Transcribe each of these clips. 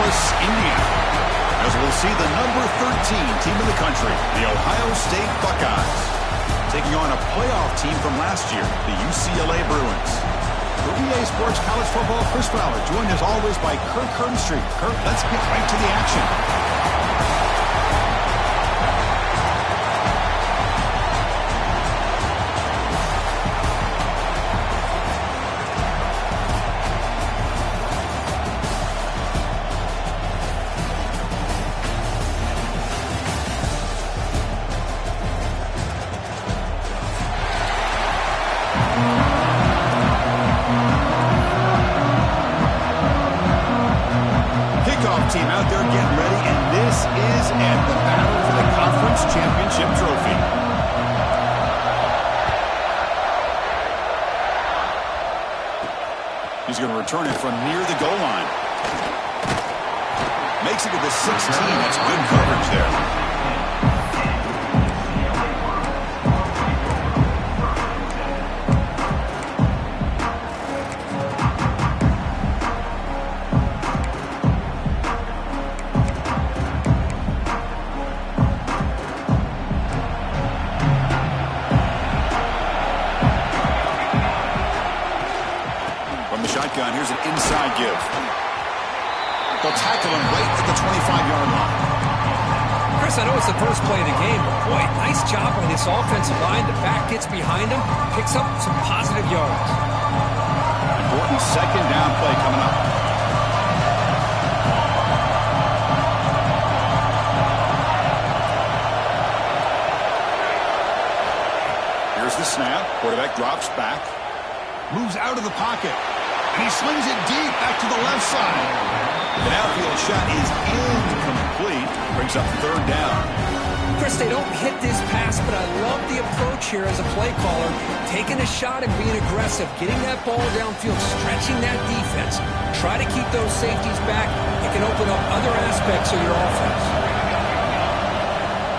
Indianapolis, Indiana, as we'll see the number 13 team in the country, the Ohio State Buckeyes, taking on a playoff team from last year, the UCLA Bruins. For EA Sports College Football, Chris Fowler, joined as always by Kirk Hearnstreet. Kirk, let's get right to the action. Team out there getting ready, and this is at the battle for the conference championship trophy. He's going to return it from near the goal line. Makes it to the 16. That's good coverage there. Shotgun. Here's an inside give. They'll tackle him right at the 25-yard line. Chris, I know it's the first play of the game, but boy, nice job on this offensive line. The back gets behind him, picks up some positive yards. Important second down play coming up. Here's the snap. Quarterback drops back. Moves out of the pocket. And he slings it deep back to the left side. The outfield shot is incomplete. Brings up third down. Chris, they don't hit this pass, but I love the approach here as a play caller. Taking a shot and being aggressive. Getting that ball downfield. Stretching that defense. Try to keep those safeties back. It can open up other aspects of your offense.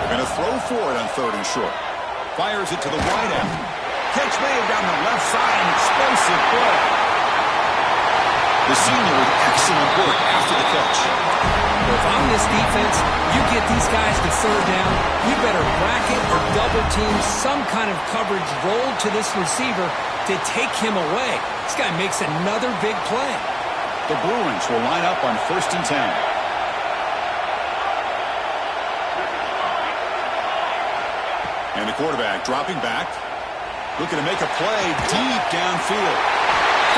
They're going to throw for it on third and short. Fires it to the wide out. Catch made down the left side. An explosive play. The senior with excellent work after the catch. If I'm this defense, you get these guys to third down, you better bracket or double team some kind of coverage roll to this receiver to take him away. This guy makes another big play. The Bruins will line up on 1st and 10. And the quarterback dropping back, looking to make a play deep downfield.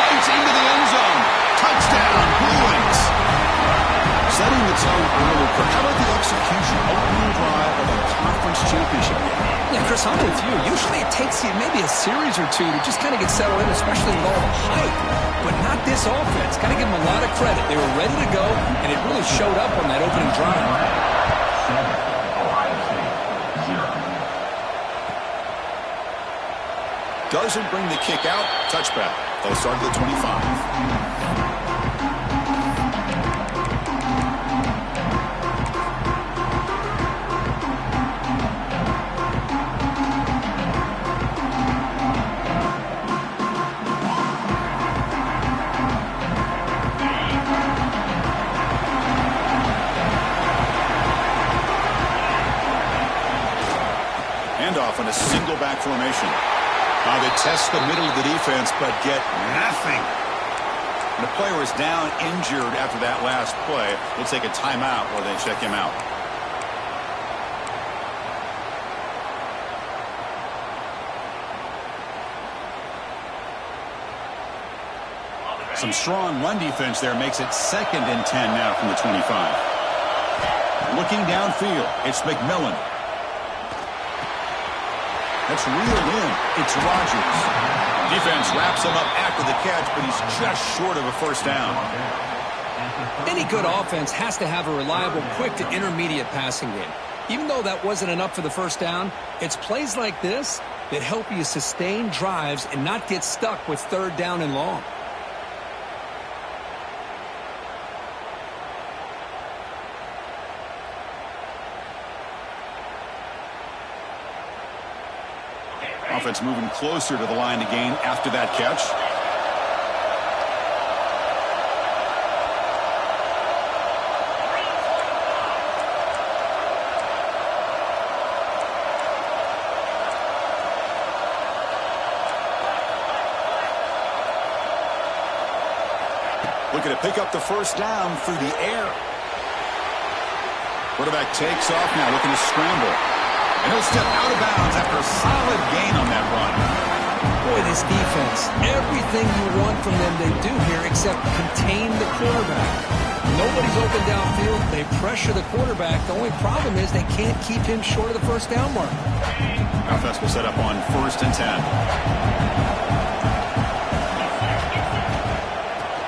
Fights into the end zone. Touchdown, Bruins. Setting the tone early. How about the execution? Opening drive of a conference championship game. Yeah, Chris, I'm with you. Usually it takes you maybe a series or two to just kind of get settled in, especially with all the hype. But not this offense. Got to give them a lot of credit. They were ready to go, and it really showed up on that opening drive. Doesn't bring the kick out. Touchback. They'll start at the 25. Handoff on a single back formation. They test the middle of the defense, but get nothing. And the player is down injured after that last play. We'll take a timeout while they check him out. Some strong run defense there makes it 2nd and 10 now from the 25. Looking downfield, it's McMillan. That's reeled in. It's Rodgers. Defense wraps him up after the catch, but he's just short of a first down. Any good offense has to have a reliable, quick to intermediate passing game. Even though that wasn't enough for the first down, it's plays like this that help you sustain drives and not get stuck with third down and long. Offense moving closer to the line to gain after that catch. Looking to pick up the first down through the air. Quarterback takes off now, looking to scramble. And he'll step out of bounds after a solid gain on that run. Boy, this defense, everything you want from them they do here except contain the quarterback. Nobody's open downfield. They pressure the quarterback. The only problem is they can't keep him short of the first down mark. Offense will set up on 1st and 10.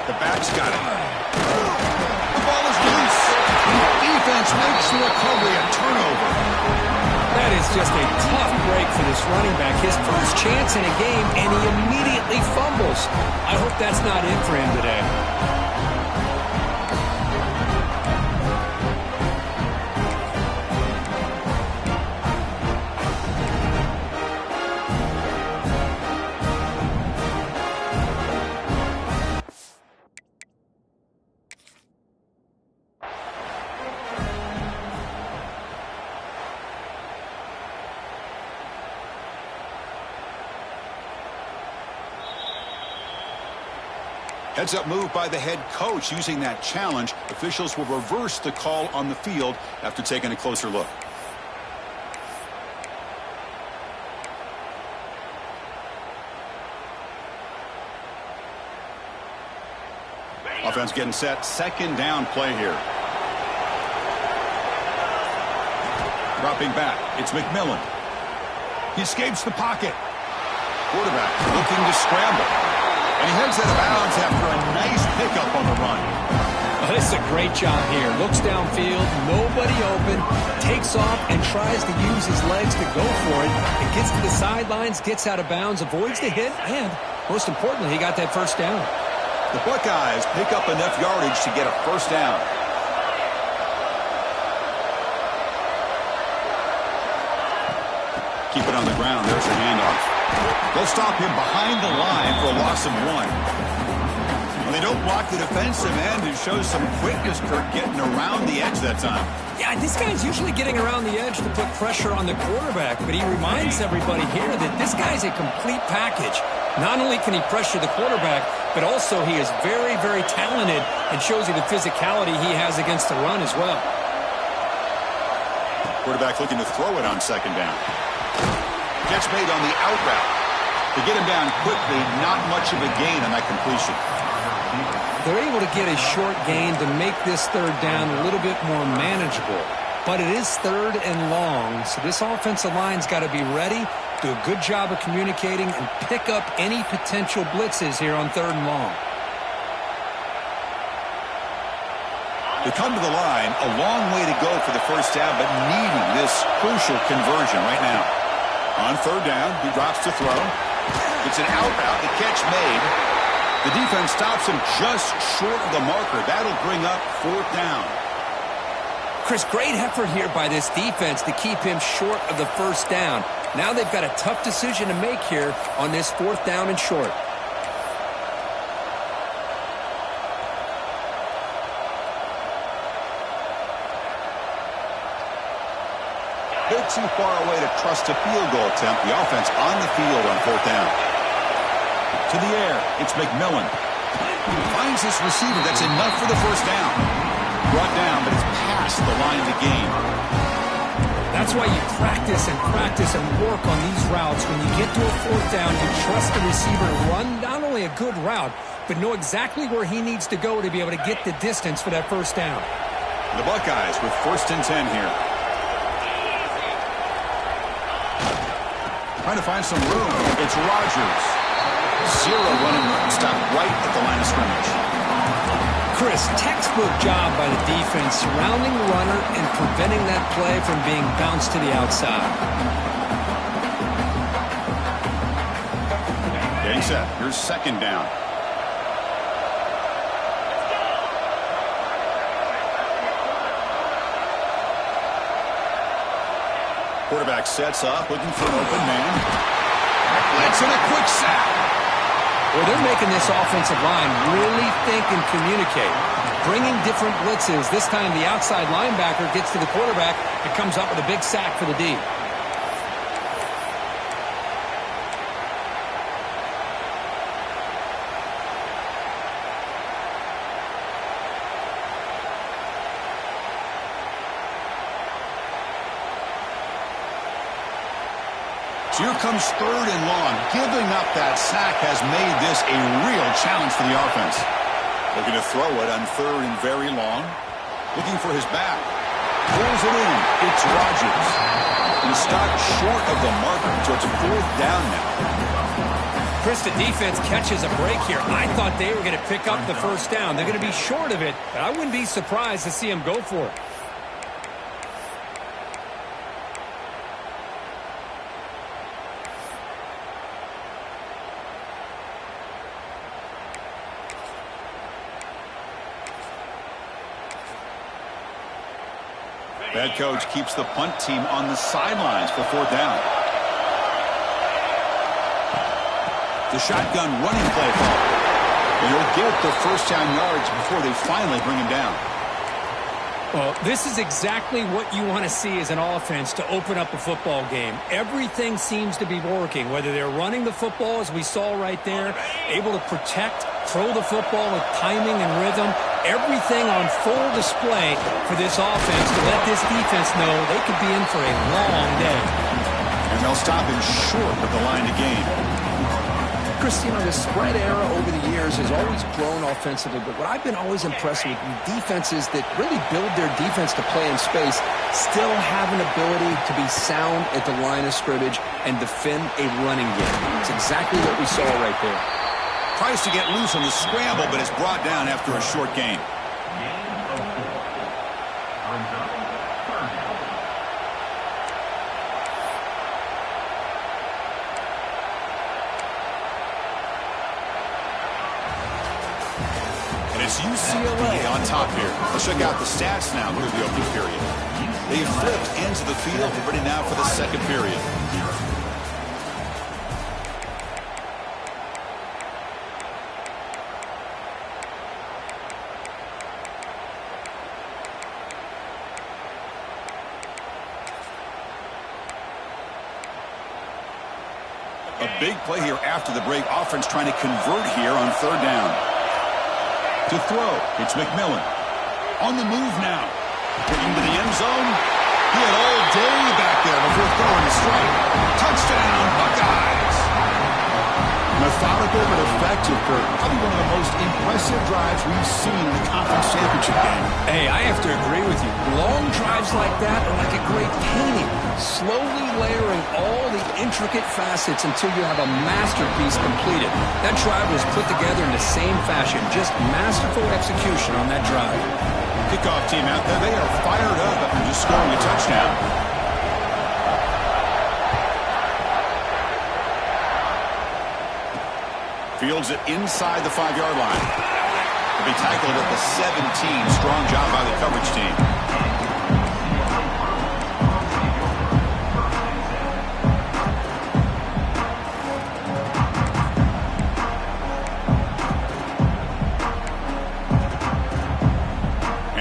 The back's got it. The ball is loose. Defense makes the recovery a turnover. That is just a tough break for this running back. His first chance in a game, and he immediately fumbles. I hope that's not it for him today. Heads-up move by the head coach. Using that challenge, officials will reverse the call on the field after taking a closer look. Offense getting set. 2nd down play here. Dropping back. It's McMillan. He escapes the pocket. Quarterback looking to scramble. And he heads out of bounds after a nice pickup on the run. Oh, this is a great job here. Looks downfield, nobody open, takes off and tries to use his legs to go for it. It gets to the sidelines, gets out of bounds, avoids the hit, and most importantly, he got that first down. The Buckeyes pick up enough yardage to get a first down. Keep it on the ground. There's a handoff. They'll stop him behind the line for a loss of 1. And they don't block the defensive end, who shows some quickness, Kirk, getting around the edge that time. Yeah, this guy's usually getting around the edge to put pressure on the quarterback, but he reminds everybody here that this guy's a complete package. Not only can he pressure the quarterback, but also he is very, very talented and shows you the physicality he has against the run as well. Quarterback looking to throw it on 2nd down. Catch made on the out route. To get him down quickly, not much of a gain on that completion. They're able to get a short gain to make this 3rd down a little bit more manageable. But it is 3rd and long, so this offensive line's got to be ready, do a good job of communicating, and pick up any potential blitzes here on 3rd and long. They come to the line, a long way to go for the first down, but needing this crucial conversion right now. On 3rd down, he drops to throw. It's an out route. The catch made. The defense stops him just short of the marker. That'll bring up 4th down. Chris, great effort here by this defense to keep him short of the first down. Now they've got a tough decision to make here on this 4th down and short. Bit too far away to trust a field goal attempt. The offense on the field on 4th down. To the air, it's McMillan. He finds his receiver. That's enough for the first down. Brought down, but it's past the line to gain. That's why you practice and work on these routes. When you get to a 4th down, you trust the receiver to run not only a good route, but know exactly where he needs to go to be able to get the distance for that first down. The Buckeyes with 1st and 10 here. Trying to find some room. It's Rodgers. 0 running room. Stopped right at the line of scrimmage. Chris, textbook job by the defense surrounding the runner and preventing that play from being bounced to the outside. Getting set. Here's 2nd down. Quarterback sets up, looking for an open man. Blitz and a quick sack. Well, they're making this offensive line really think and communicate. Bringing different blitzes. This time the outside linebacker gets to the quarterback and comes up with a big sack for the D. So here comes 3rd and long. Giving up that sack has made this a real challenge for the offense. Looking to throw it on 3rd and very long. Looking for his back. Pulls it in. It's Rodgers. He stopped short of the marker, so it's a 4th down now. Chris, the defense catches a break here. I thought they were going to pick up the first down. They're going to be short of it, but I wouldn't be surprised to see them go for it. Head coach keeps the punt team on the sidelines for 4th down. The shotgun running play call. And he'll get the first down yards before they finally bring him down. Well, this is exactly what you want to see as an offense to open up a football game. Everything seems to be working, whether they're running the football, as we saw right there, able to protect, throw the football with timing and rhythm. Everything on full display for this offense to let this defense know they could be in for a long day. And they'll stop him short of the line to gain. Chris, you know, the spread era over the years has always grown offensively, but what I've been always impressed with defenses that really build their defense to play in space still have an ability to be sound at the line of scrimmage and defend a running game. It's exactly what we saw right there. Tries to get loose on the scramble, but is brought down after a short gain. And it's UCLA on top here. Let's check out the stats now through the opening period. They flipped into the field, ready now for the second period. A big play here after the break. Offense trying to convert here on 3rd down. To throw, it's McMillan. On the move now. Getting to the end zone. He had all day back there before throwing a strike. Touchdown, Buckeyes. Methodical but effective, Kurt. Probably one of the most impressive drives we've seen in the conference championship game. Hey, I have to agree with you. Long drives like that are like a great painting. Slowly layering all the intricate facets until you have a masterpiece completed. That drive was put together in the same fashion. Just masterful execution on that drive. Kickoff team out there. They are fired up after just scoring a touchdown. Fields it inside the 5-yard line. He'll be tackled at the 17. Strong job by the coverage team.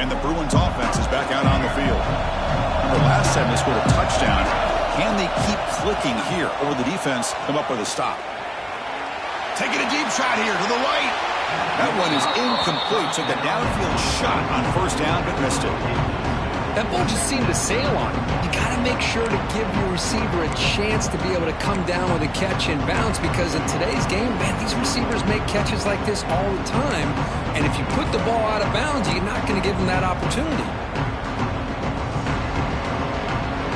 And the Bruins offense is back out on the field. Remember last time they scored a touchdown. Can they keep clicking here, or will the defense come up with a stop? Taking a deep shot here to the right. That one is incomplete. Took a downfield shot on 1st down, but missed it. That ball just seemed to sail on him. You got to make sure to give your receiver a chance to be able to come down with a catch and bounce, because in today's game, man, these receivers make catches like this all the time. And if you put the ball out of bounds, you're not going to give them that opportunity.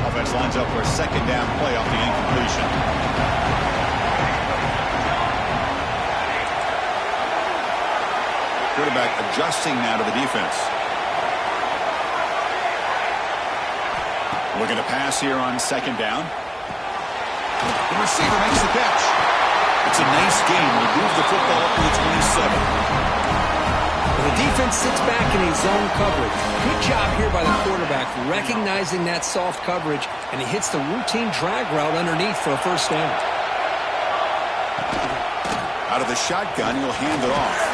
Offense lines up for a 2nd down play off the incompletion. Quarterback adjusting now to the defense. Looking to pass here on 2nd down. The receiver makes the catch. It's a nice game. They move the football up to the 27. The defense sits back in a zone coverage. Good job here by the quarterback recognizing that soft coverage, and he hits the routine drag route underneath for a 1st down. Out of the shotgun, he'll hand it off.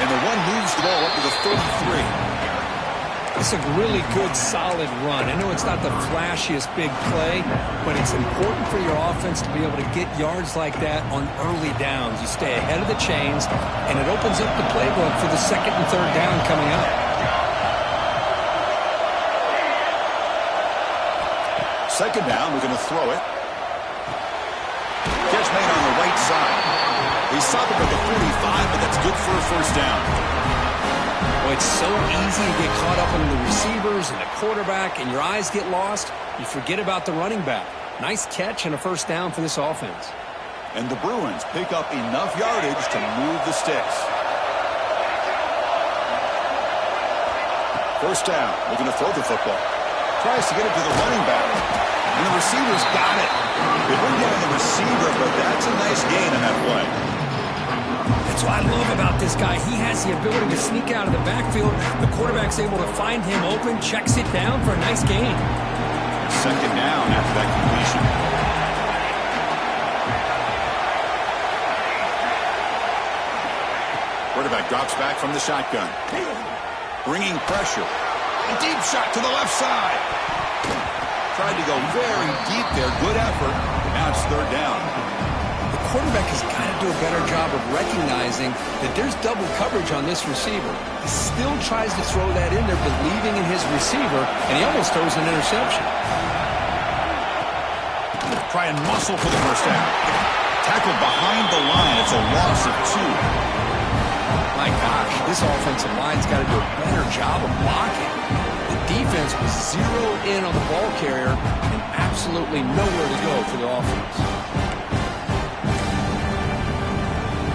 And the one moves the ball up to the 33. It's a really good, solid run. I know it's not the flashiest big play, but it's important for your offense to be able to get yards like that on early downs. You stay ahead of the chains, and it opens up the playbook for the 2nd and 3rd down coming up. 2nd down, we're going to throw it. left side. He stopped him at the 45, but that's good for a first down. Well, it's so easy to get caught up in the receivers and the quarterback, and your eyes get lost. You forget about the running back. Nice catch and a first down for this offense. And the Bruins pick up enough yardage to move the sticks. First down, looking to throw the football. Tries to get it to the running back. And the receiver's got it. They bring down the receiver, but that's a nice gain on that play. That's what I love about this guy. He has the ability to sneak out of the backfield. The quarterback's able to find him open, checks it down for a nice gain. Second down after that completion. Quarterback drops back from the shotgun. Bringing pressure. A deep shot to the left side. Tried to go very deep there. Good effort. Now it's third down. The quarterback has got to do a better job of recognizing that there's double coverage on this receiver. He still tries to throw that in there, believing in his receiver, and he almost throws an interception. Try and muscle for the first down. Tackled behind the line. It's a loss of 2. My gosh, this offensive line's got to do a better job of blocking. The defense was zeroed in on the ball carrier and absolutely nowhere to go for the offense.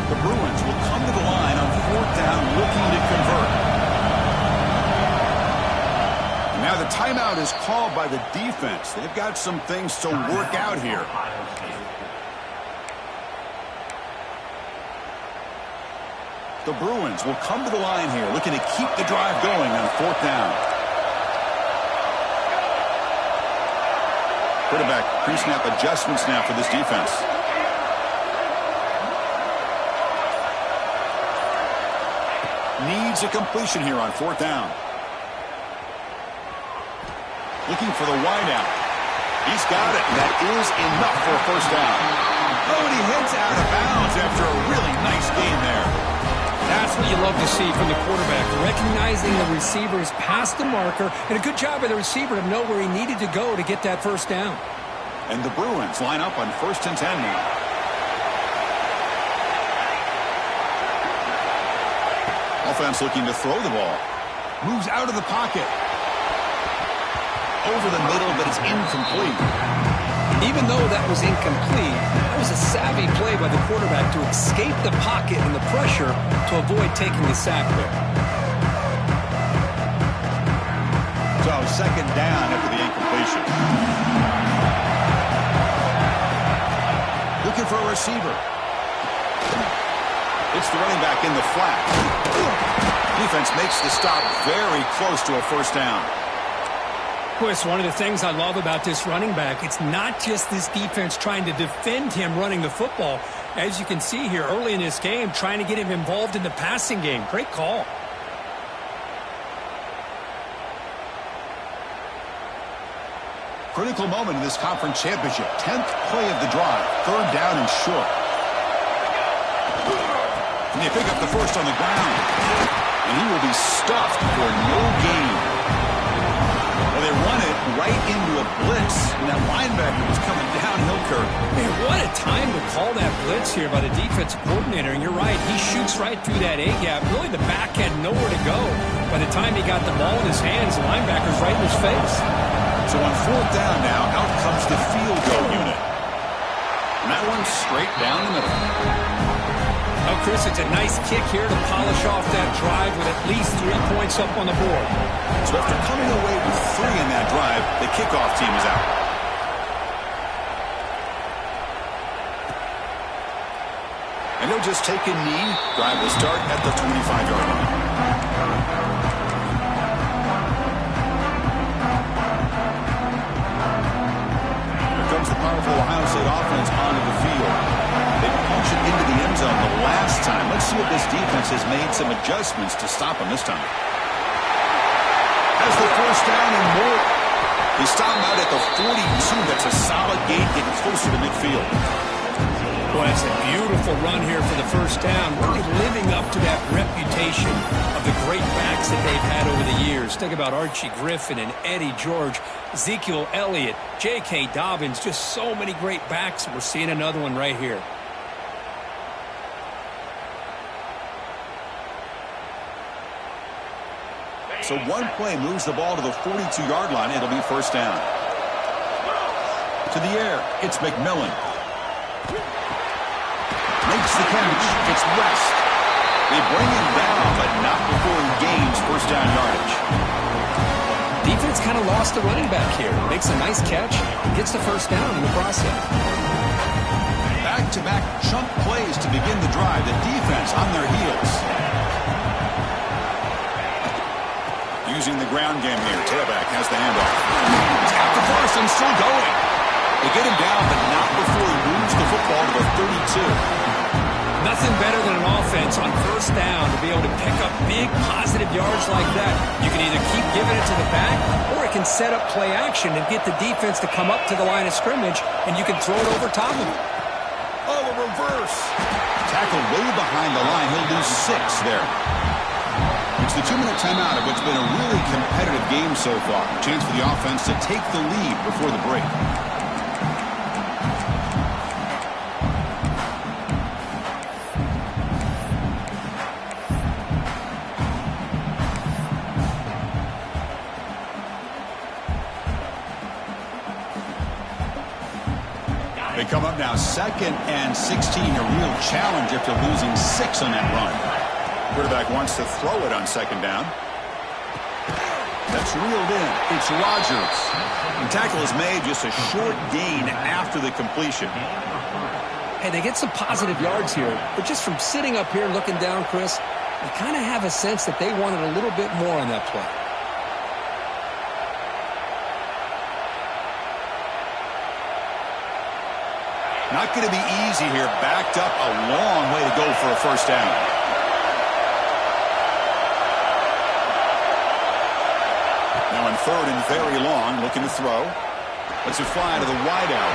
The Bruins will come to the line on fourth down looking to convert. And now the timeout is called by the defense. They've got some things to work out here. The Bruins will come to the line here, looking to keep the drive going on fourth down. Quarterback pre-snap adjustments now for this defense. Needs a completion here on fourth down. Looking for the wideout. He's got it. That is enough for a first down. Oh, and he heads out of bounds after a really nice gain there. That's what you love to see from the quarterback, recognizing the receivers past the marker, and a good job by the receiver to know where he needed to go to get that first down. And the Bruins line up on 1st and 10 now. Offense looking to throw the ball. Moves out of the pocket. Over the middle, but it's incomplete. Even though that was incomplete, that was a savvy play by the quarterback to escape the pocket and the pressure to avoid taking the sack there. So second down after the incompletion. Looking for a receiver. It's the running back in the flat. Defense makes the stop very close to a first down. Chris, one of the things I love about this running back, it's not just this defense trying to defend him running the football. As you can see here early in this game, trying to get him involved in the passing game. Great call. Critical moment in this conference championship. 10th play of the drive. Third down and short. And they pick up the first on the ground. And he will be stuffed for no gain. Well, they run it right into a blitz, and that linebacker was coming downhill curve. Man, what a time to call that blitz here by the defensive coordinator. And you're right, he shoots right through that A-gap. Really, the back had nowhere to go. By the time he got the ball in his hands, the linebacker's right in his face. So on fourth down now, out comes the field goal unit. And that one's straight down the middle. Oh, Chris, it's a nice kick here to polish off that drive with at least 3 points up on the board. So after coming away with 3 in that drive, the kickoff team is out. And they'll just take a knee. Drive will start at the 25-yard line. Here comes the powerful Ohio State offense onto the field. They punch it into the end zone the last time. Let's see if this defense has made some adjustments to stop them this time. Has the first down and more. He stopped out at the 42. That's a solid gain, getting closer to midfield. Boy, that's a beautiful run here for the first down. Really living up to that reputation of the great backs that they've had over the years. Think about Archie Griffin and Eddie George, Ezekiel Elliott, J.K. Dobbins, just so many great backs. We're seeing another one right here. So one play moves the ball to the 42-yard line. It'll be first down. To the air, it's McMillan. Makes the catch. It's West. They bring him down, but not before he gains first down yardage. Defense kind of lost the running back here. Makes a nice catch, gets the first down in the process. Back-to-back chunk plays to begin the drive. The defense on their heels. Using the ground game here. Tailback has the handoff. Tap the first and still going. They get him down, but not before he moves the football to the 32. Nothing better than an offense on first down to be able to pick up big positive yards like that. You can either keep giving it to the back, or it can set up play action and get the defense to come up to the line of scrimmage, and you can throw it over top of it. Oh, a reverse. Tackle way behind the line. He'll lose 6 there. It's the 2-minute timeout of what's been a really competitive game so far. Chance for the offense to take the lead before the break. They come up now 2nd and 16, a real challenge after losing 6 on that run. Quarterback wants to throw it on 2nd down. That's reeled in. It's Rodgers. The tackle is made, just a short gain after the completion. Hey, they get some positive yards here, but just from sitting up here looking down, Chris, I kind of have a sense that they wanted a little bit more on that play. Not going to be easy here. Backed up a long way to go for a first down. Now in 3rd and very long, looking to throw. Lets it fly to the wideout.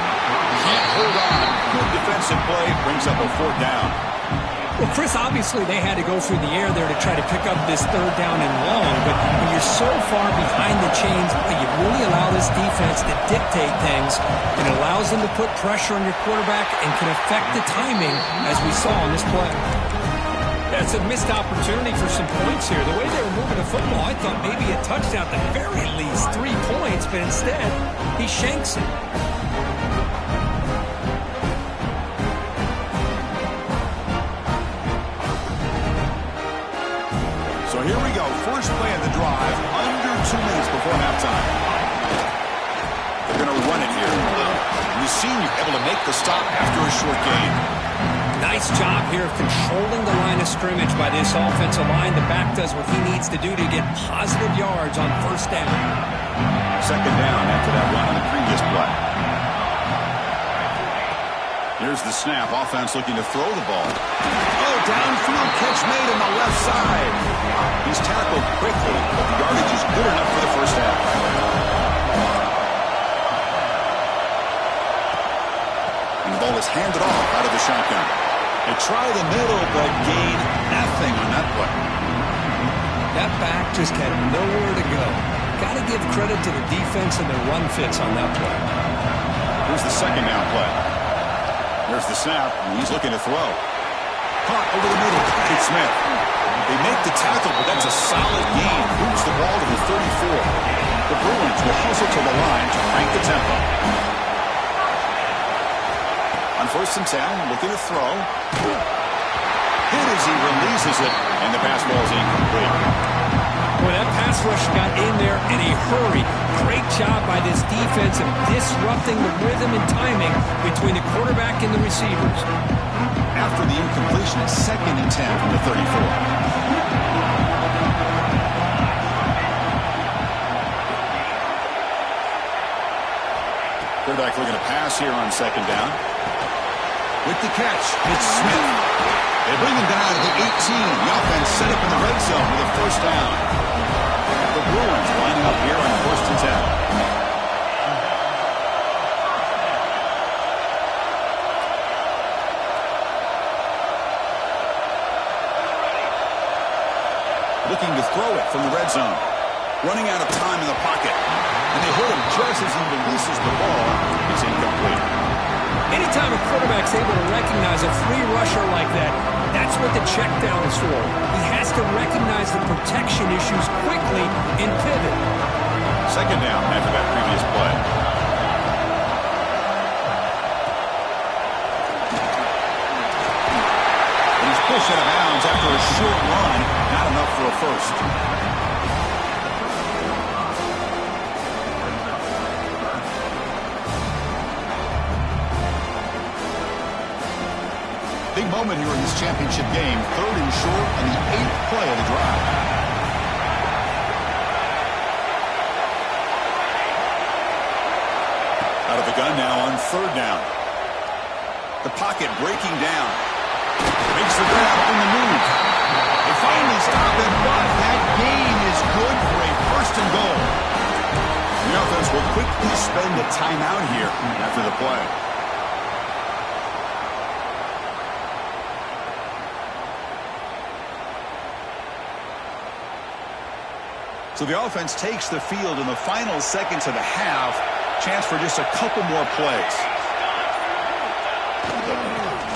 Can't hold on. Good defensive play. Brings up a 4th down. Well, Chris, obviously they had to go through the air there to try to pick up this 3rd down and long, but when you're so far behind the chains, you really allow this defense to dictate things. It allows them to put pressure on your quarterback and can affect the timing, as we saw on this play. That's a missed opportunity for some points here. The way they were moving the football, I thought maybe a touchdown, at the very least 3 points, but instead he shanks it. So here we go. First play of the drive, under 2 minutes before halftime. They're going to run it here. And the senior able to make the stop after a short gain. Nice job here of controlling the line of scrimmage by this offensive line. The back does what he needs to do to get positive yards on first down. 2nd down after that run on the previous play. Here's the snap. Offense looking to throw the ball. Oh, downfield catch made on the left side. He's tackled quickly, but the yardage is good enough for the first down. And the ball is handed off out of the shotgun. They try the middle, but gain nothing on that play. That back just had nowhere to go. Got to give credit to the defense and their run fits on that play. Here's the 2nd down play. There's the snap, and he's looking to throw. Caught over the middle. It's Smith. They make the tackle, but that's a solid gain. Moves the ball to the 34. The Bruins will hustle to the line to crank the tempo. On 1st and 10, looking to throw. Hit as he releases it, and the pass ball is incomplete. Well, that pass rush got in there in a hurry. Great job by this defense of disrupting the rhythm and timing between the quarterback and the receivers. After the incompletion, it's 2nd and 10 from the 34. Quarterback looking to pass here on 2nd down. With the catch, it's Smith. They bring him down to the 18. The offense set up in the red zone with a first down. The Bruins lining up here on 1st and 10. Looking to throw it from the red zone. Running out of time in the pocket. And they hit him just as he releases the ball. It's incomplete. Anytime a quarterback's able to recognize a free rusher like that, that's what the check down is for. He has to recognize the protection issues quickly and pivot. Second down after that previous play. And he's pushed out of bounds after a short run. Not enough for a first. Big moment here in this championship game. 3rd and short on the 8th play of the drive. Out of the gun now on 3rd down. The pocket breaking down. Makes the grab on the move. They finally stop it, but that gain is good for a 1st and goal. The offense will quickly spend a timeout here after the play. So the offense takes the field in the final seconds of the half. Chance for just a couple more plays.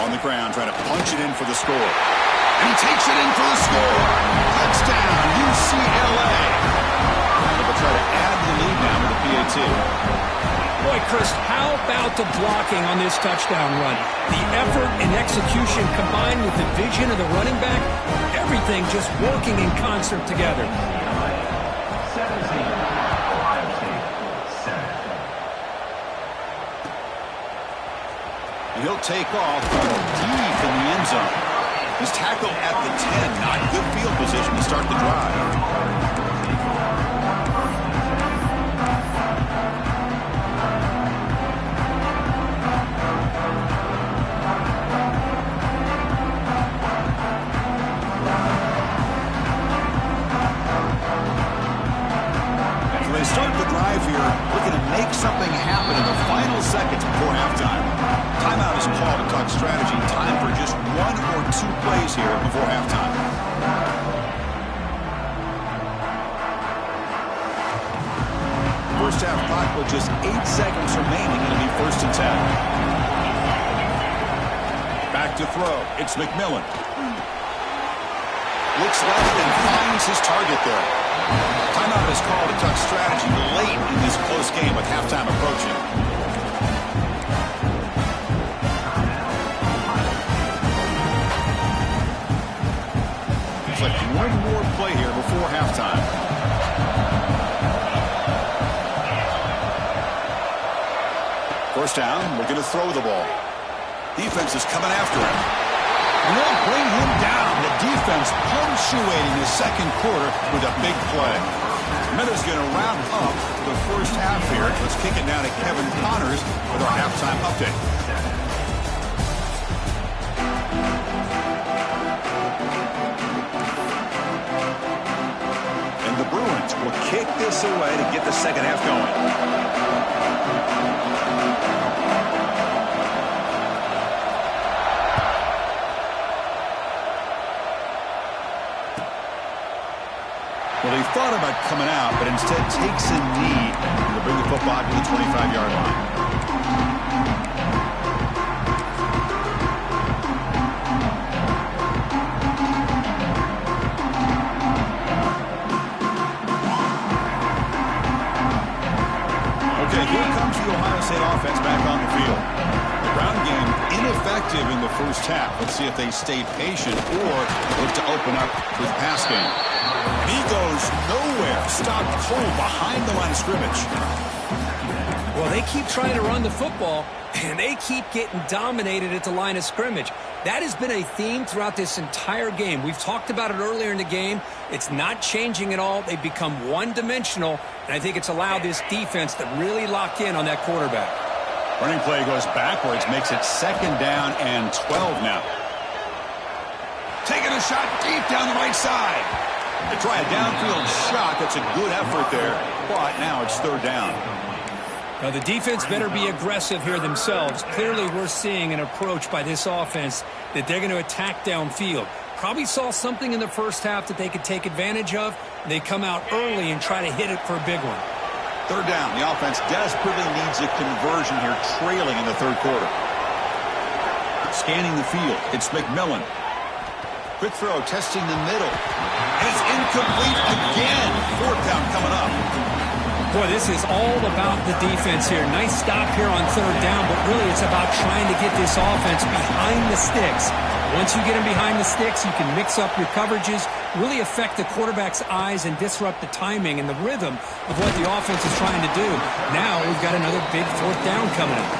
On the ground, trying to punch it in for the score. And he takes it in for the score. Touchdown, UCLA. They'll try to add the lead now with the PAT. Boy, Chris, how about the blocking on this touchdown run? The effort and execution combined with the vision of the running back, everything just working in concert together. He'll take off deep in the end zone. His tackle at the 10, not good field position to start the drive. So they start the drive here, looking to make something happen in the final seconds before halftime. Timeout is called to talk strategy. Time for just 1 or 2 plays here before halftime. First half clock with just 8 seconds remaining. It'll be 1st and 10. Back to throw. It's McMillan. Looks left and finds his target there. Timeout is called to talk strategy late in this close game with halftime approaching. Like 1 more play here before halftime. First down, we're going to throw the ball. Defense is coming after him. And they'll bring him down. The defense punctuating the second quarter with a big play. Minutes going to wrap up the first half here. Let's kick it now to Kevin Connors with our halftime update. The Bruins will kick this away to get the second half going. Well, he thought about coming out, but instead takes a knee to bring the football to the 25-yard line. Here comes the Ohio State offense back on the field. The ground game ineffective in the first half. Let's see if they stay patient or look to open up with the pass game. And he goes nowhere. Stopped cold behind the line of scrimmage. Well, they keep trying to run the football, and they keep getting dominated at the line of scrimmage. That has been a theme throughout this entire game. We've talked about it earlier in the game. It's not changing at all. They've become one-dimensional, and I think it's allowed this defense to really lock in on that quarterback. Running play goes backwards, makes it 2nd down and 12 now. Taking a shot deep down the right side. They try a downfield shot. That's a good effort there, but now it's 3rd down. Now, the defense better be aggressive here themselves. Clearly, we're seeing an approach by this offense that they're going to attack downfield. Probably saw something in the first half that they could take advantage of. They come out early and try to hit it for a big one. 3rd down. The offense desperately needs a conversion here, trailing in the 3rd quarter. Scanning the field. It's McMillan. Quick throw, testing the middle. And it's incomplete again. Fourth down coming up. Boy, this is all about the defense here. Nice stop here on third down, but really it's about trying to get this offense behind the sticks. Once you get them behind the sticks, you can mix up your coverages, really affect the quarterback's eyes and disrupt the timing and the rhythm of what the offense is trying to do. Now we've got another big fourth down coming up.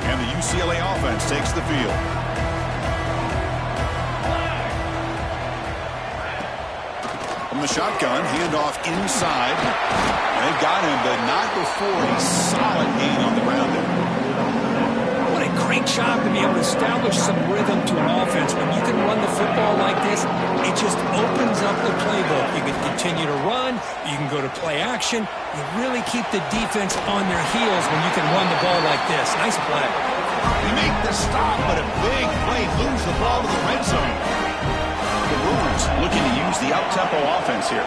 And the UCLA offense takes the field. From the shotgun, handoff inside. They got him, but not before a solid gain on the ground there. What a great job to be able to establish some rhythm to an offense. When you can run the football like this, it just opens up the playbook. You can continue to run. You can go to play action. You really keep the defense on their heels when you can run the ball like this. Nice play. They make the stop, but a big play moves the ball to the red zone. The Bruins looking to use the up-tempo offense here.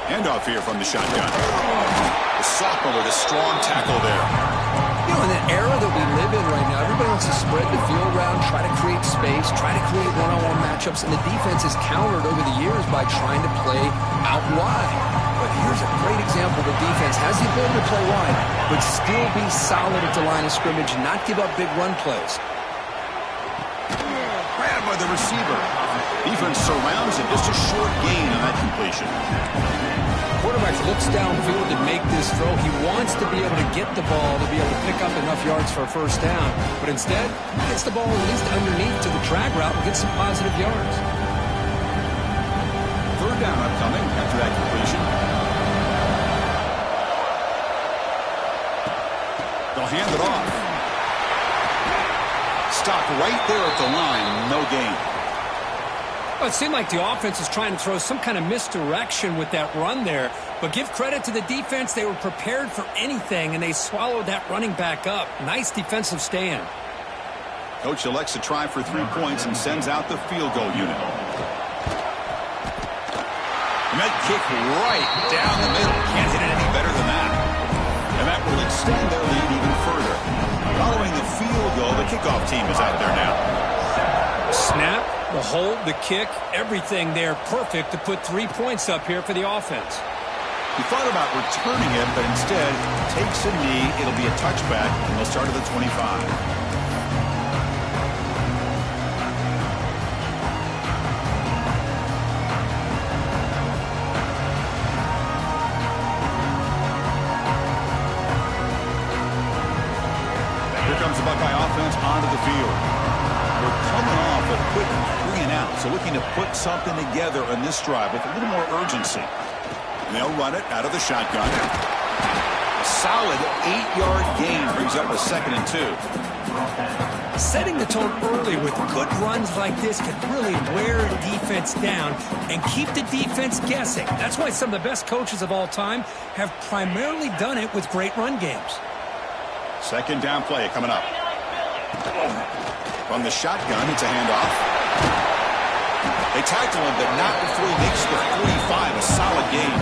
Handoff here from the shotgun. The sophomore with a strong tackle there. You know, in the era that we live in right now, everybody wants to spread the field around, try to create space, try to create one-on-one matchups, and the defense is countered over the years by trying to play out wide. But here's a great example. The defense has the ability to play wide, but still be solid at the line of scrimmage and not give up big run plays. Grabbed by the receiver. Defense surrounds it. Just a short gain on that completion. Quarterback looks downfield to make this throw. He wants to be able to get the ball to be able to pick up enough yards for a first down. But instead, he gets the ball at least underneath to the drag route and gets some positive yards. Third down upcoming after that completion. They'll hand it off. Stop right there at the line. No gain. Well, it seemed like the offense was trying to throw some kind of misdirection with that run there. But give credit to the defense. They were prepared for anything, and they swallowed that running back up. Nice defensive stand. Coach elects to try for 3 points and sends out the field goal unit. And that kick right down the middle. Can't hit it any better than that. And that will extend their lead even further. Following the field goal, the kickoff team is out there now. Snap, the hold, the kick, everything there perfect to put 3 points up here for the offense. He thought about returning it, but instead takes a knee. It'll be a touchback, and they'll start at the 25. Here comes the Buckeye offense onto the field. We're coming off a quick 3 and out, so looking to put something together on this drive with a little more urgency. And they'll run it out of the shotgun. A solid 8-yard gain brings up a 2nd and 2. Setting the tone early with good runs like this can really wear a defense down and keep the defense guessing. That's why some of the best coaches of all time have primarily done it with great run games. 2nd down play coming up. From the shotgun, it's a handoff. They tackle him, but not before he makes the 45, a solid gain.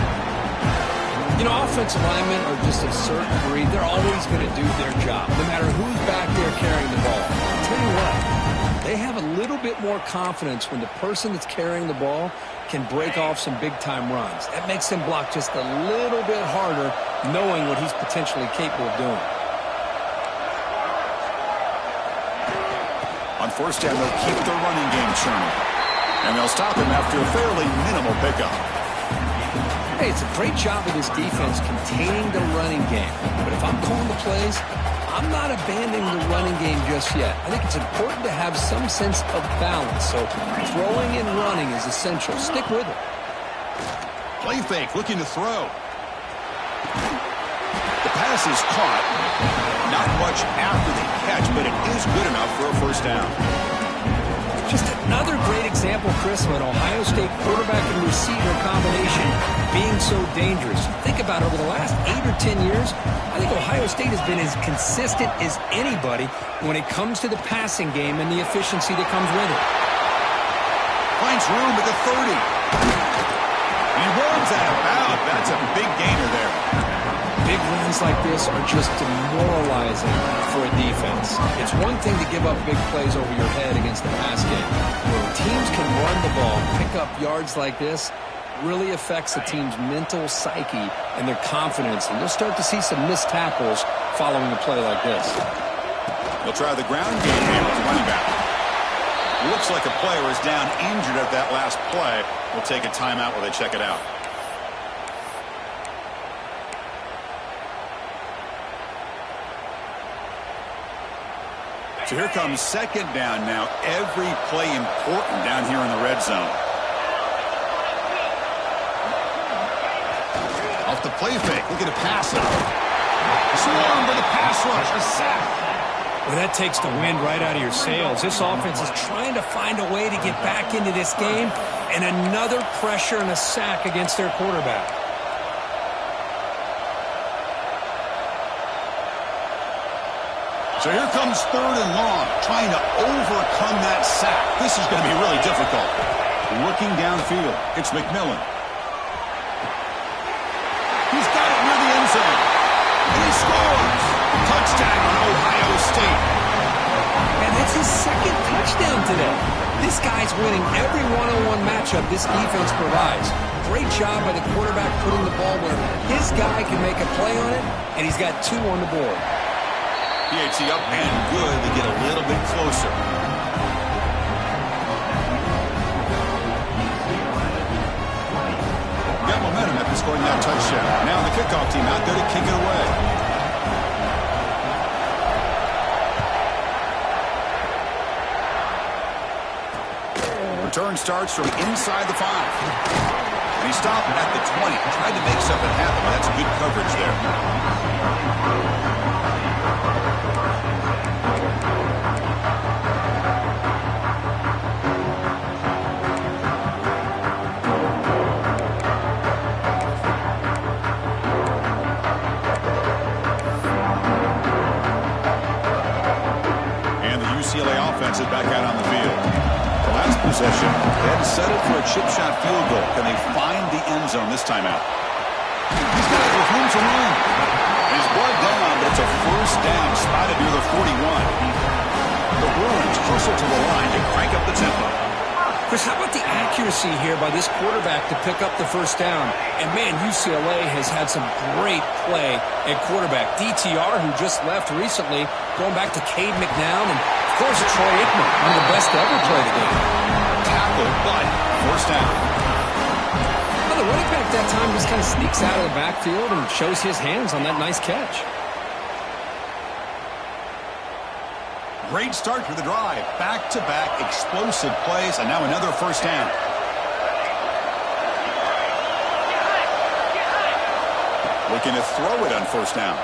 You know, offensive linemen are just a certain breed. They're always going to do their job, no matter who's back there carrying the ball. I'll tell you what, they have a little bit more confidence when the person that's carrying the ball can break off some big-time runs. That makes them block just a little bit harder, knowing what he's potentially capable of doing. On 1st down, they'll keep their running game churning. And they'll stop him after a fairly minimal pickup. Hey, it's a great job of this defense containing the running game. But if I'm calling the plays, I'm not abandoning the running game just yet. I think it's important to have some sense of balance. So throwing and running is essential. Stick with it. Play fake, looking to throw. The pass is caught. Not much after the catch, but it is good enough for a 1st down. Just another great example, Chris, of an Ohio State quarterback and receiver combination being so dangerous. Think about it, over the last 8 or 10 years, I think Ohio State has been as consistent as anybody when it comes to the passing game and the efficiency that comes with it. Finds room at the 30. He runs out of bounds. That's a big gainer there. Big runs like this are just demoralizing for a defense. It's one thing to give up big plays over your head against the pass game. When teams can run the ball, pick up yards like this, really affects a team's mental psyche and their confidence. And you'll start to see some missed tackles following a play like this. He'll try the ground game here with the running back. Looks like a player is down injured at that last play. We'll take a timeout while they check it out. So here comes second down now. Every play important down here in the red zone. Off the play fake. Look at a pass up. Swarm for the pass rush. A sack. Well, that takes the wind right out of your sails. This offense is trying to find a way to get back into this game, and another pressure and a sack against their quarterback. So here comes third and long, trying to overcome that sack. This is going to be really difficult. Looking downfield, it's McMillan. He's got it near the end zone. And he scores. Touchdown, Ohio State. And that's his second touchdown today. This guy's winning every one-on-one matchup this defense provides. Great job by the quarterback putting the ball where his guy can make a play on it, and he's got 2 on the board. PAT up and good to get a little bit closer. Got momentum after scoring that touchdown. Now the kickoff team out there to kick it away. Return starts from inside the 5. And he stopped at the 20. Tried to make something happen. That's good coverage there. Is back out on the field. The last possession, they had to settle for a chip shot field goal. Can they find the end zone this time out? He's got it with room to run. He's brought down, but it's a first down, spotted near the 41. The Bruins closer to the line to crank up the tempo. Chris, how about the accuracy here by this quarterback to pick up the first down? And, man, UCLA has had some great play at quarterback. DTR, who just left recently, going back to Cade McNown, and, of course, Troy Aikman, one of the best to ever play the game. Tackle, but first down. Well, the running back that time just kind of sneaks out of the backfield and shows his hands on that nice catch. Great start for the drive. Back-to-back explosive plays, and now another first down. Looking to throw it on first down.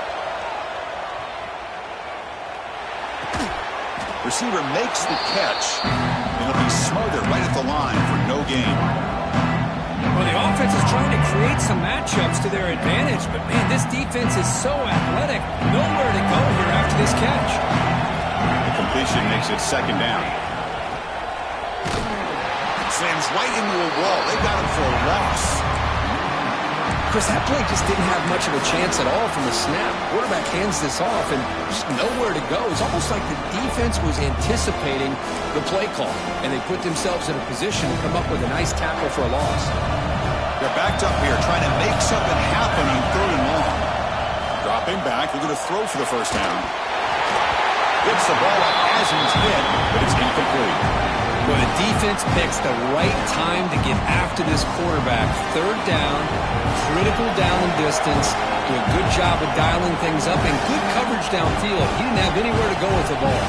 Receiver makes the catch. It'll be smothered right at the line for no gain. Well, the offense is trying to create some matchups to their advantage, but, man, this defense is so athletic. Nowhere to go here after this catch. Completion makes it second down. Slams right into a wall. They got him for a loss. Chris, that play just didn't have much of a chance at all from the snap. Quarterback hands this off and just nowhere to go. It's almost like the defense was anticipating the play call, and they put themselves in a position to come up with a nice tackle for a loss. They're backed up here trying to make something happen on third and long. Dropping back. They're going to throw for the first down. Gets the ball up as he's hit, but it's incomplete. Well, the defense picks the right time to get after this quarterback. Third down, critical down and distance. Do a good job of dialing things up and good coverage downfield. He didn't have anywhere to go with the ball.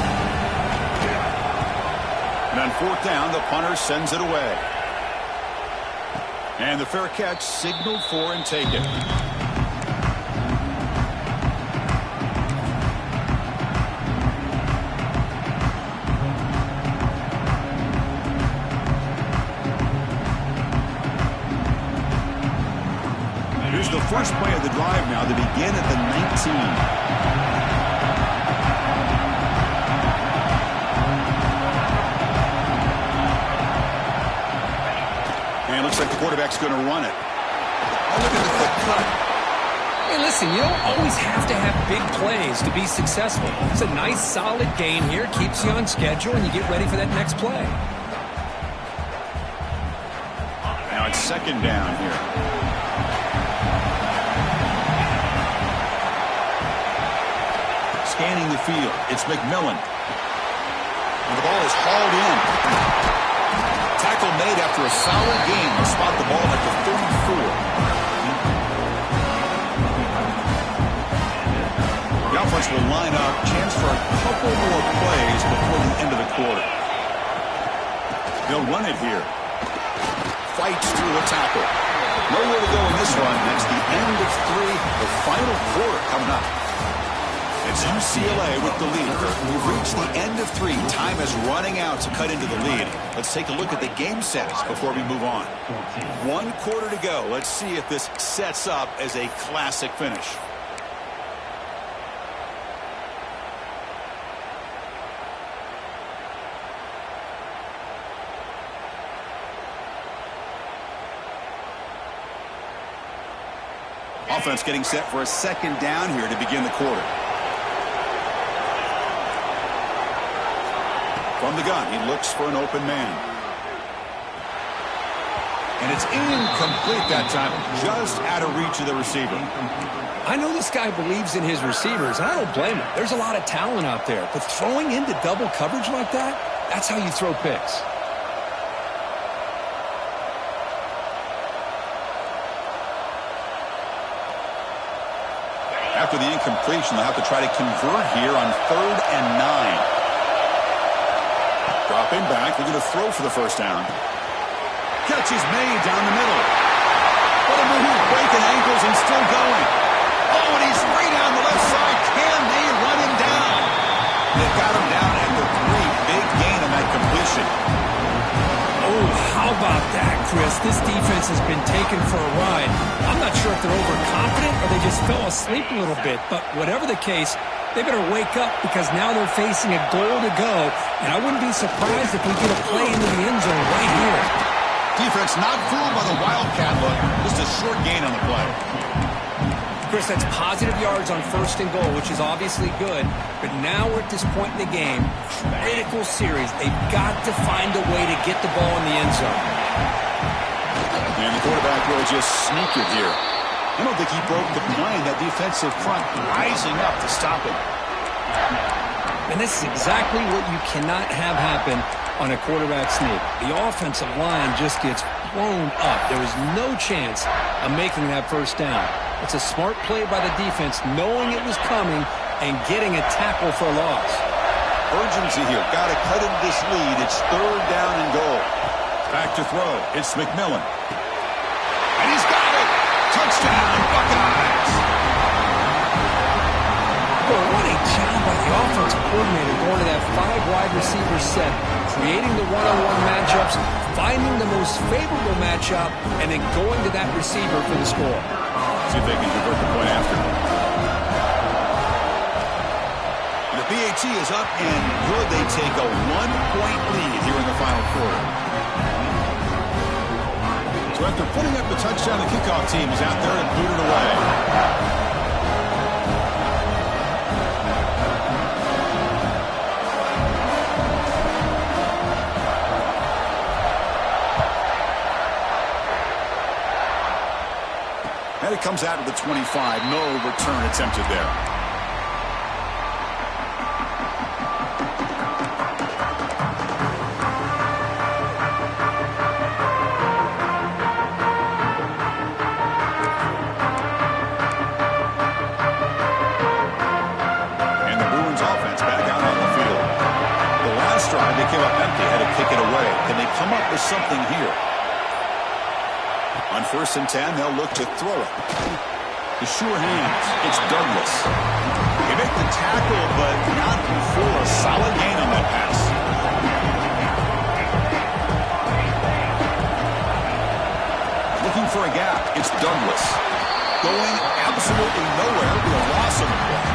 And on fourth down, the punter sends it away. And the fair catch signaled for and taken. first play of the drive now to begin at the 19. And it looks like the quarterback's going to run it. Oh, look at the quick cut. Hey, listen, you don't always have to have big plays to be successful. It's a nice, solid gain here. Keeps you on schedule, and you get ready for that next play. Now it's second down here. Scanning the field. It's McMillan. And the ball is hauled in. Tackle made after a solid gain. They'll spot the ball at the 34. The offense will line up. Chance for a couple more plays before the end of the quarter. They'll run it here. Fights through a tackle. Nowhere to go in this run. That's the end of 3. The final quarter coming up. It's UCLA with the lead. We've reached the end of 3. Time is running out to cut into the lead. Let's take a look at the game sets before we move on. 1 quarter to go. Let's see if this sets up as a classic finish. Offense getting set for a second down here to begin the quarter. From the gun, he looks for an open man. And it's incomplete that time, just out of reach of the receiver. I know this guy believes in his receivers, and I don't blame him. There's a lot of talent out there. But throwing into double coverage like that, that's how you throw picks. After the incompletion, they'll have to try to convert here on 3rd and 9. Dropping back, looking to throw for the first down. Catch is made down the middle. What a move, breaking ankles and still going. Oh, and he's way down the left side. Can they run him down? They've got him down at the 3. Big gain on that completion. Oh, how about that, Chris? This defense has been taken for a ride. I'm not sure if they're overconfident or they just fell asleep a little bit, but whatever the case, they better wake up because now they're facing a goal to go, and I wouldn't be surprised if we get a play into the end zone right here. Defense not fooled by the Wildcat look. Just a short gain on the play. Chris, that's positive yards on 1st and goal, which is obviously good. But now we're at this point in the game. Critical series. They've got to find a way to get the ball in the end zone. And the quarterback will just sneak it here. I don't think he broke the plane. That defensive front rising up to stop him. And this is exactly what you cannot have happen on a quarterback sneak. The offensive line just gets blown up. There was no chance of making that first down. It's a smart play by the defense, knowing it was coming and getting a tackle for a loss. Urgency here. Got to cut into this lead. It's 3rd down and goal. Back to throw. It's McMillan. And he's got it. Touchdown, Buckeyes. Well, what a job by the offensive coordinator going to that 5-wide receiver set, creating the one-on-one matchups, finding the most favorable matchup, and then going to that receiver for the score. See if they can convert the point after. The PAT is up and good. They take a 1-point lead here in the final quarter. So after putting up the touchdown, the kickoff team is out there and booted away. And it comes out of the 25. No return attempted there. And the Bruins offense back out on the field. The last drive, they came up empty, had to kick it away. Can they come up with something here? On 1st and 10, they'll look to throw it. The sure hands. It's Douglas. They make the tackle, but not before a solid gain on that pass. Looking for a gap. It's Douglas. going absolutely nowhere. Be a loss of the play.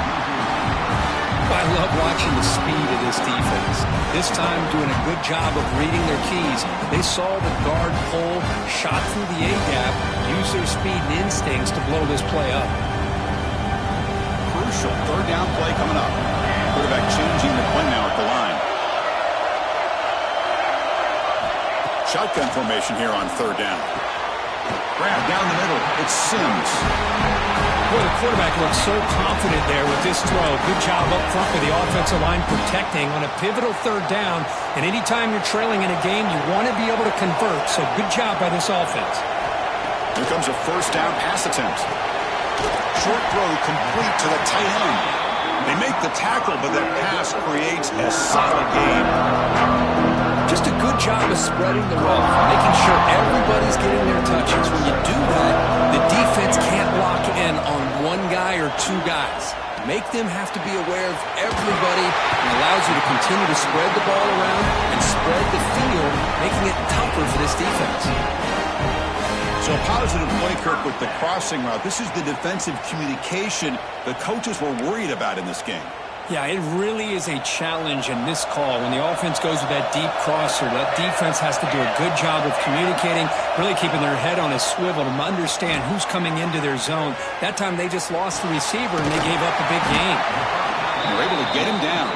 I love watching the speed of this defense. This time doing a good job of reading their keys. They saw the guard pull, shot through the A-gap, used their speed and instincts to blow this play up. Crucial third down play coming up. Quarterback changing the play now at the line. Shotgun formation here on third down. Grab down the middle. It's Sims. Boy, the quarterback looks so confident there with this throw. Good job up front with the offensive line protecting on a pivotal third down. And anytime you're trailing in a game, you want to be able to convert. So good job by this offense. Here comes a first down pass attempt. Short throw complete to the tight end. They make the tackle, but that pass creates a solid gain. Just a good job of spreading the wealth, making sure everybody's getting their touches. When you do that, the defense can't lock in on one guy or two guys. Make them have to be aware of everybody and allows you to continue to spread the ball around and spread the field, making it tougher for this defense. So a positive play, Kirk, with the crossing route. This is the defensive communication the coaches were worried about in this game. Yeah, it really is a challenge in this call. When the offense goes with that deep crosser, that defense has to do a good job of communicating, really keeping their head on a swivel to understand who's coming into their zone. That time they just lost the receiver and they gave up a big gain. They're able to get him down.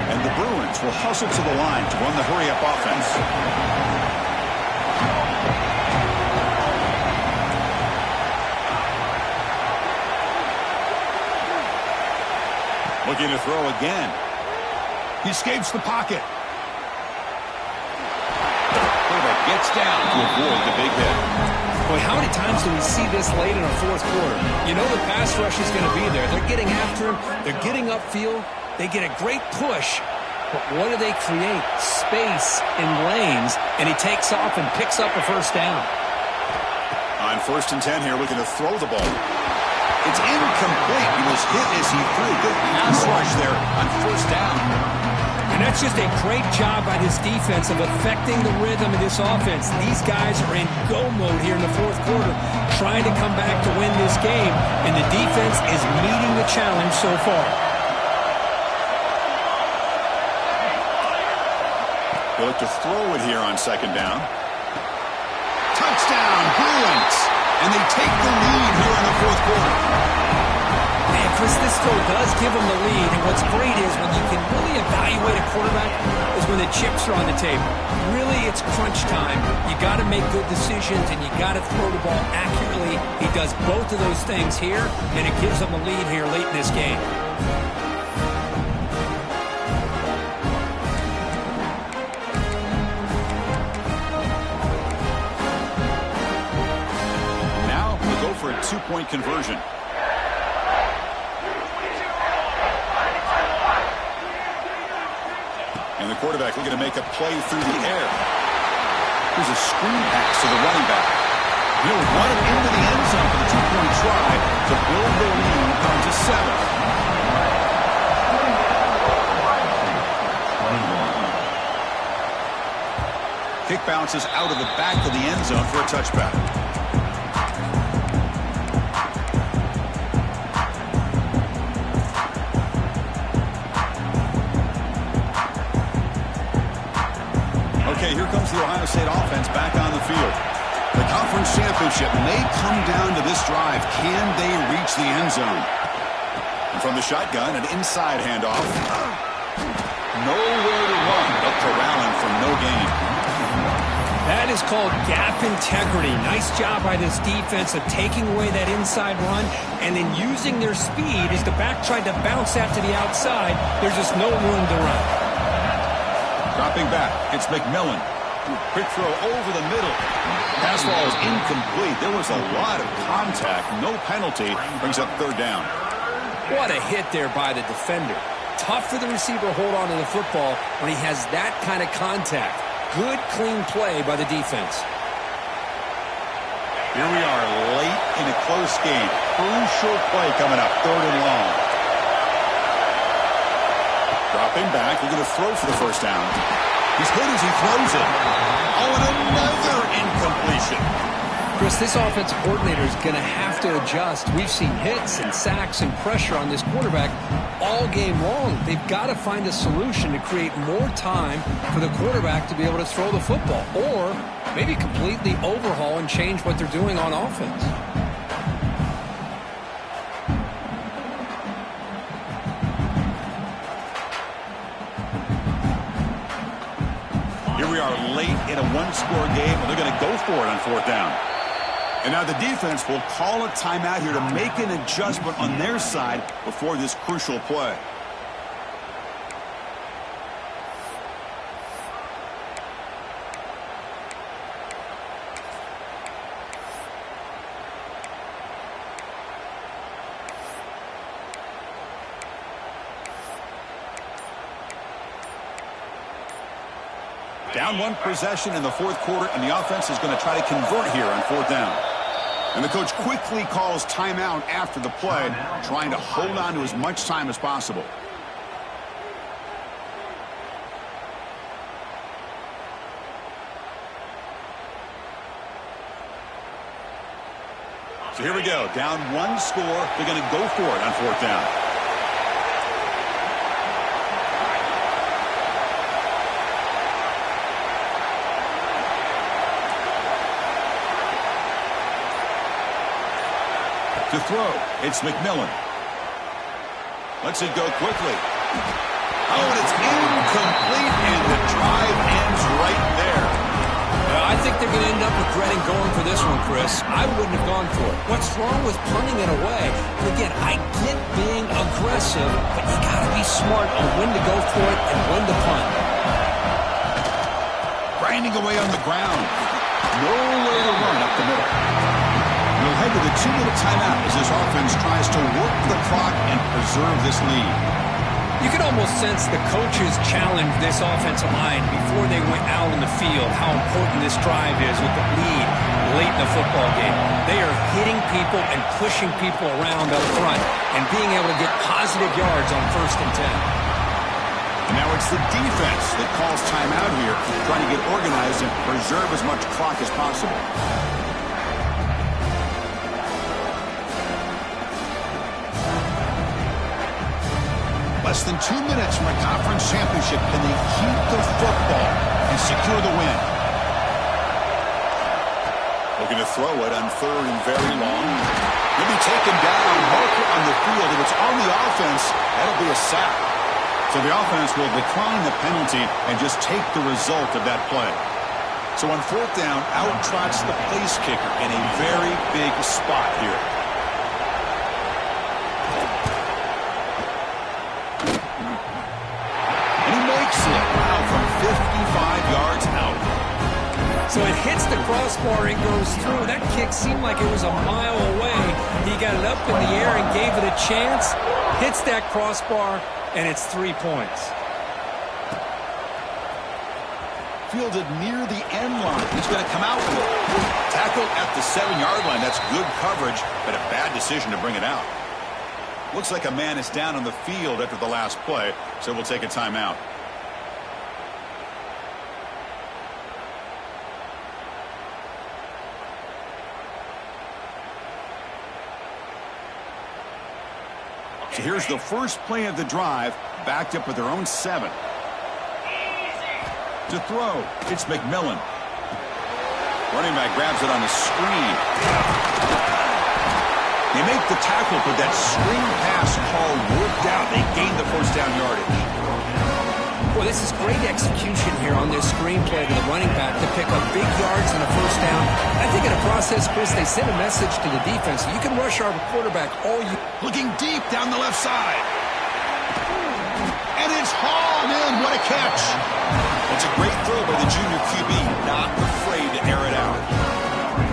And the Bruins will hustle to the line to run the hurry-up offense. Looking to throw again. He escapes the pocket. Quarterback gets down to avoid the big hit. Boy, how many times do we see this late in a fourth quarter? You know the pass rush is going to be there. They're getting after him. They're getting upfield. They get a great push. But what do they create? Space in lanes. And he takes off and picks up a first down. On 1st and 10 here, looking to throw the ball. It's incomplete. He was hit as he threw. Good pass rush there on 1st down. And that's just a great job by this defense of affecting the rhythm of this offense. These guys are in go mode here in the fourth quarter, trying to come back to win this game, and the defense is meeting the challenge so far. They look to throw it here on 2nd down. Touchdown, Bruins! And they take the lead here in the fourth quarter. Man, Chris, this throw does give them the lead. And what's great is when you can really evaluate a quarterback is when the chips are on the table. Really, it's crunch time. You got to make good decisions, and you got to throw the ball accurately. He does both of those things here, and it gives them the lead here late in this game. For a 2-point conversion. And the quarterback looking to make a play through the air. Here's a screen pass to the running back. He'll run it into the end zone for the 2-point try to build the lead down to 7. Kick bounces out of the back of the end zone for a touchback. Here comes the Ohio State offense back on the field. The conference championship may come down to this drive. Can they reach the end zone? And from the shotgun, an inside handoff. Nowhere to run, but corralling for no gain. That is called gap integrity. Nice job by this defense of taking away that inside run and then using their speed as the back tried to bounce that to the outside. There's just no room to run. Dropping back, it's McMillan. Quick throw over the middle. Pass ball is incomplete. There was a lot of contact. No penalty. Brings up 3rd down. What a hit there by the defender. Tough for the receiver to hold on to the football when he has that kind of contact. Good, clean play by the defense. Here we are late in a close game. Crucial play coming up. 3rd and long. Dropping back, looking to throw for the 1st down. He's hit as he throws it. Oh, and another incompletion. Chris, this offensive coordinator is going to have to adjust. We've seen hits and sacks and pressure on this quarterback all game long. They've got to find a solution to create more time for the quarterback to be able to throw the football, or maybe completely overhaul and change what they're doing on offense. Here we are late in a one-score game, and they're going to go for it on fourth down. And now the defense will call a timeout here to make an adjustment on their side before this crucial play. Down one possession in the fourth quarter, and the offense is going to try to convert here on fourth down. And the coach quickly calls timeout after the play, trying to hold on to as much time as possible. So here we go. Down one score. They're going to go for it on fourth down. To throw, it's McMillan. Lets it go quickly. Oh, and it's incomplete, and the drive ends right there. I think they're going to end up regretting going for this one, Chris. I wouldn't have gone for it. What's wrong with punting it away? And again, I get being aggressive, but you got to be smart on when to go for it and when to punt. Grinding away on the ground. Nowhere to run up the middle. We'll head to the 2-minute timeout as this offense tries to work the clock and preserve this lead. You can almost sense the coaches challenge this offensive line before they went out in the field, how important this drive is with the lead late in the football game. They are hitting people and pushing people around up front and being able to get positive yards on 1st and 10. And now it's the defense that calls timeout here, trying to get organized and preserve as much clock as possible. Less than 2 minutes from a conference championship. Can they keep the football and secure the win? Looking to throw it on 3rd and very long. He'll be taken down, marker on the field. If it's on the offense, that'll be a sack. So the offense will decline the penalty and just take the result of that play. So on 4th down, out trots the place kicker in a very big spot here. Wow, from 55 yards out. So it hits the crossbar and goes through. That kick seemed like it was a mile away. He got it up in the air and gave it a chance. Hits that crossbar, and it's 3 points. Fielded near the end line. He's going to come out with it. Tackle at the 7-yard line. That's good coverage, but a bad decision to bring it out. Looks like a man is down on the field after the last play, so we'll take a timeout. So here's the first play of the drive, backed up with their own 7. To throw, it's McMillan. Running back grabs it on the screen. They make the tackle, but that screen pass call worked out. They gained the 1st down yardage. Boy, this is great execution here on this screen play to the running back to pick up big yards and a 1st down. I think in the process, Chris, they sent a message to the defense. You can rush our quarterback all you... Looking deep down the left side. And it's hauled in. What a catch. It's a great throw by the junior QB. Not afraid to air it out.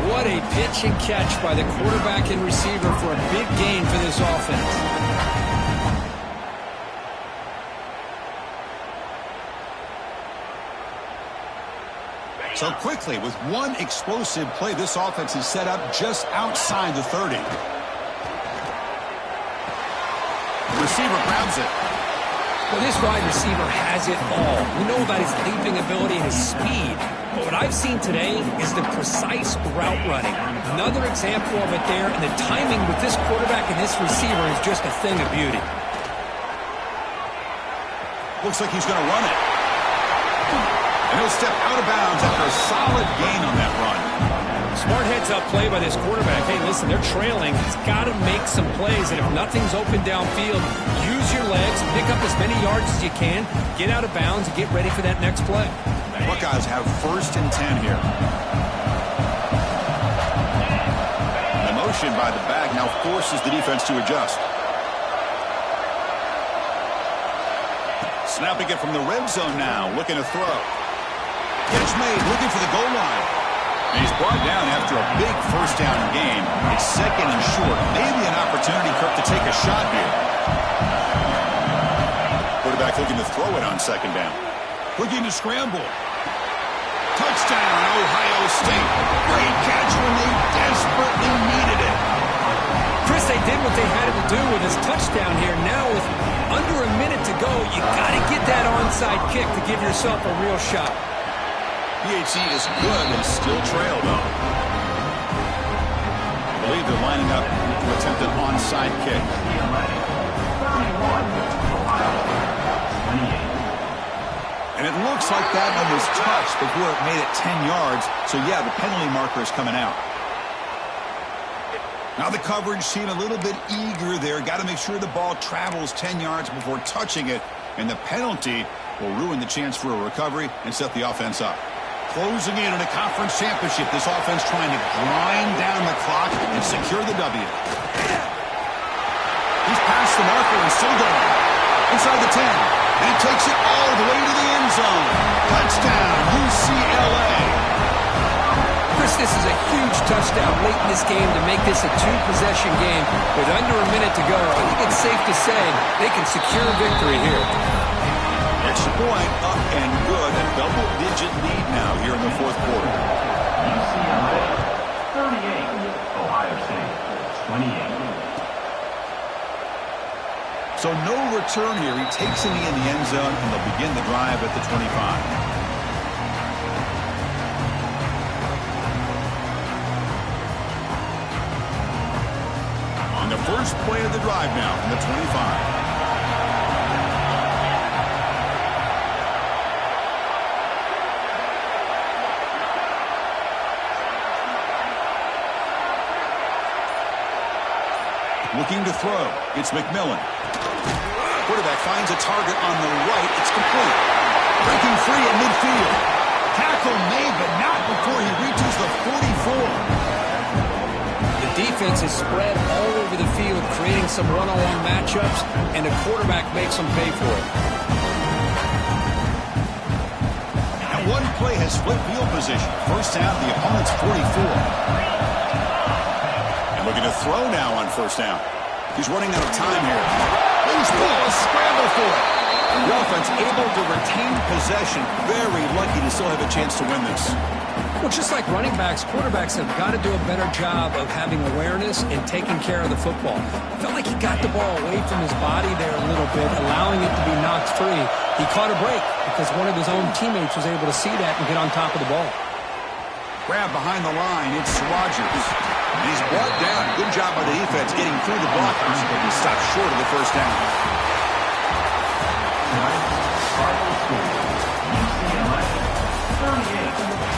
What a pitch and catch by the quarterback and receiver for a big gain for this offense. So quickly, with one explosive play, this offense is set up just outside the 30. The receiver grabs it. Well, this wide receiver has it all. We know about his leaping ability and his speed. But what I've seen today is the precise route running. Another example of it there, and the timing with this quarterback and this receiver is just a thing of beauty. Looks like he's going to run it. And he'll step out of bounds after a solid gain on that run. Smart heads-up play by this quarterback. Hey, listen, they're trailing. He's got to make some plays, and if nothing's open downfield, use your legs, pick up as many yards as you can, get out of bounds, and get ready for that next play. The Buckeyes have 1st and 10 here. The motion by the back now forces the defense to adjust. Snapping it from the red zone now, looking to throw. Catch made, looking for the goal line. And he's brought down after a big 1st down gain. It's 2nd and short. Maybe an opportunity, Kirk, to take a shot here. Quarterback looking to throw it on 2nd down. Looking to scramble. Touchdown, Ohio State. Great catch when they desperately needed it. Chris, they did what they had to do with his touchdown here. Now with under a minute to go, you got to get that onside kick to give yourself a real shot. PHC is good and still trail, though. I believe they're lining up to attempt an onside kick. And it looks like that one was touched before it made it 10 yards. So, yeah, the penalty marker is coming out. Now the coverage seemed a little bit eager there. Got to make sure the ball travels 10 yards before touching it. And the penalty will ruin the chance for a recovery and set the offense up. Closing in on a conference championship, this offense trying to grind down the clock and secure the W. He's past the marker and still going. Inside the 10. And he takes it all the way to the end zone. Touchdown, UCLA. Chris, this is a huge touchdown late in this game to make this a 2-possession game. With under a minute to go, I think it's safe to say they can secure victory here. Extra point up and good. A double-digit lead now here in the 4th quarter. UCLA 38, Ohio State 28. So no return here. He takes it in the end zone, and they'll begin the drive at the 25. On the first play of the drive now from the 25. Looking to throw. It's McMillan. Quarterback finds a target on the right. It's complete. Breaking free at midfield. Tackle made, but not before he reaches the 44. The defense is spread all over the field, creating some one-on-one matchups, and the quarterback makes them pay for it. And one play has flipped field position. First down, the opponent's 44. Looking to throw now on 1st down. He's running out of time here. Loose ball, a scramble for it. The offense able to retain possession. Very lucky to still have a chance to win this. Well, just like running backs, quarterbacks have got to do a better job of having awareness and taking care of the football. Felt like he got the ball away from his body there a little bit, allowing it to be knocked free. He caught a break because one of his own teammates was able to see that and get on top of the ball. Grab behind the line. It's Rodgers. And he's brought down. Good job by the defense getting through the blockers, but he stopped short of the 1st down. UCLA 38,